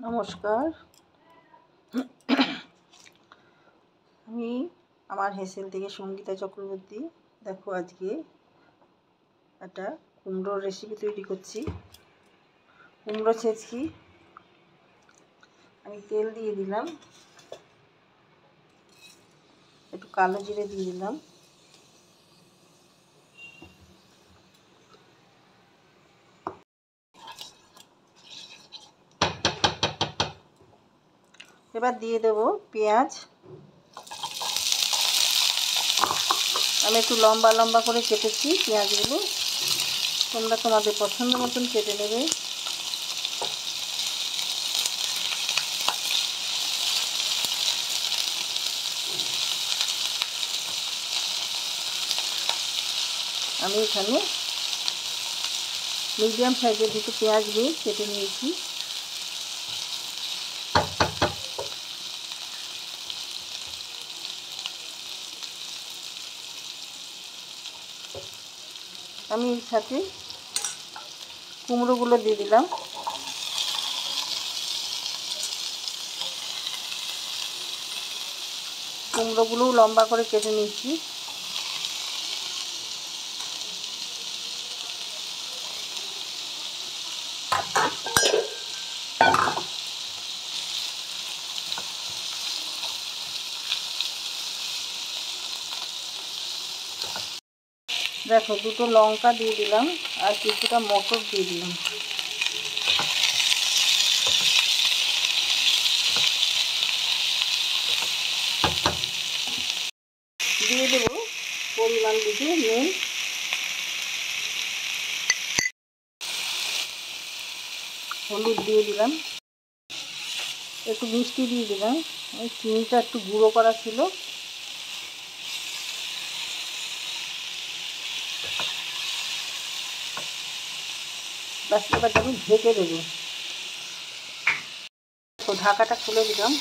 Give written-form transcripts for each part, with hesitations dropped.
নমস্কার, আমি আমার হেসেল থেকে সঙ্গীতা চক্রবর্তী। দেখো, আজকে একটা কুমড়োর রেসিপি তৈরি করছি। কুমড়ো ছেঁচকি। আমি তেল দিয়ে দিলাম, একটু কালো জিরে দিয়ে দিলাম, এবার দিয়ে দেব পেঁয়াজ। আমি একটু লম্বা লম্বা করে কেটেছি পেঁয়াজগুলো, তোমরা তোমাদের পছন্দ মতন কেটে নেবে। আমি এখানে মিডিয়াম সাইজের দুটো পেঁয়াজ নিয়ে কেটে নিয়েছি। আমি এর সাথে কুমড়োগুলো দিয়ে দিলাম। কুমড়োগুলোও লম্বা করে কেটে নিয়েছি। দেখো, দুটো লঙ্কা দিয়ে দিলাম আর কিছুটা মটর দিয়ে দিলাম। দিয়ে দেব পরিমাণ বুঝে নুন, হলুদ দিয়ে দিলাম, একটু মিষ্টি দিয়ে দিলাম। এই চিনিটা একটু গুঁড়ো করা ছিল। ব্যাস, এবার আমি ঢেকে দেবো। তো ঢাকাটা খুলে দিলাম।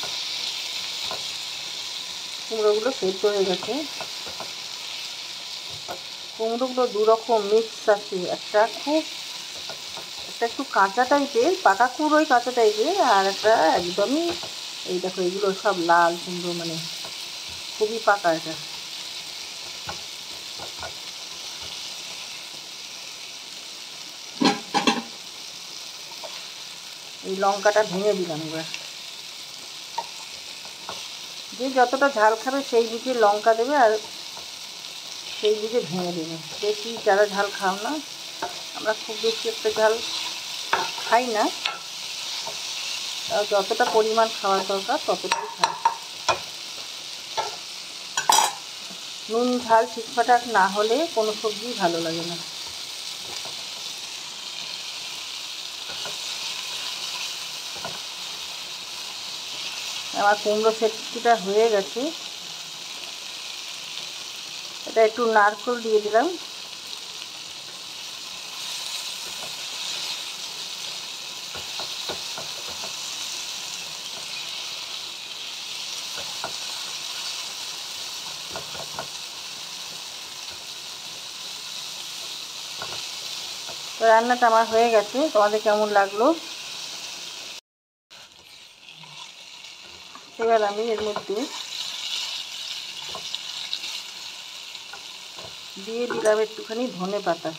কুমড়োগুলো সেদ্ধ হয়ে গেছে। কুমড়োগুলো দুরকম মিক্স আছে, একটা একটু কাঁচা টাইপের, পাকা কুমড়োই কাঁচা টাইপের, আর একটা একদমই, এই দেখো এগুলো সব লাল কুমড়ো, মানে খুবই পাকা। এটা এই লঙ্কাটা ভেঙে দিলাম। এবার যে যতটা ঝাল খাবে সেই বুঝে লঙ্কা দেবে, আর সেই বুঝে ভেঙে দেবে। বেশি যারা ঝাল খাও না, আমরা খুব বেশি একটা ঝাল খাই না, যতটা পরিমাণ খাওয়ার দরকার ততটাই খাই। নুন ঝাল ঠিকঠাক না হলে কোনো সবজি ভালো লাগে না। আমার কুমড়ো সেদ্ধটা হয়ে গেছে। এটা একটু নারকেল দিয়ে দিলাম। তো রান্নাটা আমার হয়ে গেছে। তোমাদের কেমন লাগলো? এবার আমি এর মধ্যে দিয়ে দিলাম একটুখানি ধনে পাতা।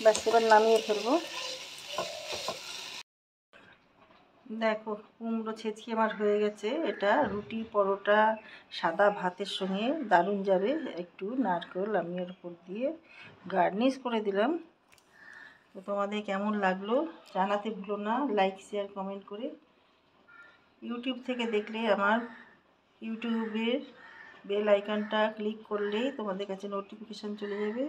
ব্যাস, এবার নামিয়ে ফেলবো। দেখো, কুমড়ো ছেঁচকি আমার হয়ে গেছে। এটা রুটি, পরোটা, সাদা ভাতের সঙ্গে দারুণ যাবে। একটু নারকেল আমি এর উপর দিয়ে গার্নিশ করে দিলাম। তো তোমাদের কেমন লাগলো জানাতে ভুলো না, লাইক শেয়ার কমেন্ট করে। ইউটিউব থেকে দেখলে আমার ইউটিউবের বেল আইকনটা ক্লিক করলেই তোমাদের কাছে নোটিফিকেশান চলে যাবে।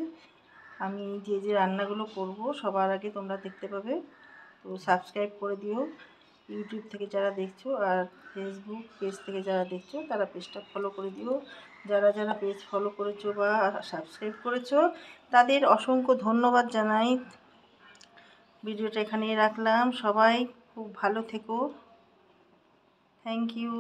আমি যে যে রান্নাগুলো করব সবার আগে তোমরা দেখতে পাবে। তো সাবস্ক্রাইব করে দিও ইউটিউব থেকে যারা দেখছো, আর ফেসবুক পেজ থেকে যারা দেখছো তারা পেজটা ফলো করে দিও। যারা যারা পেজ ফলো করেছো বা সাবস্ক্রাইব করেছো তাদের অসংখ্য ধন্যবাদ জানাই। ভিডিওটা এখানেই রাখলাম। সবাই খুব ভালো থেকো। Thank you.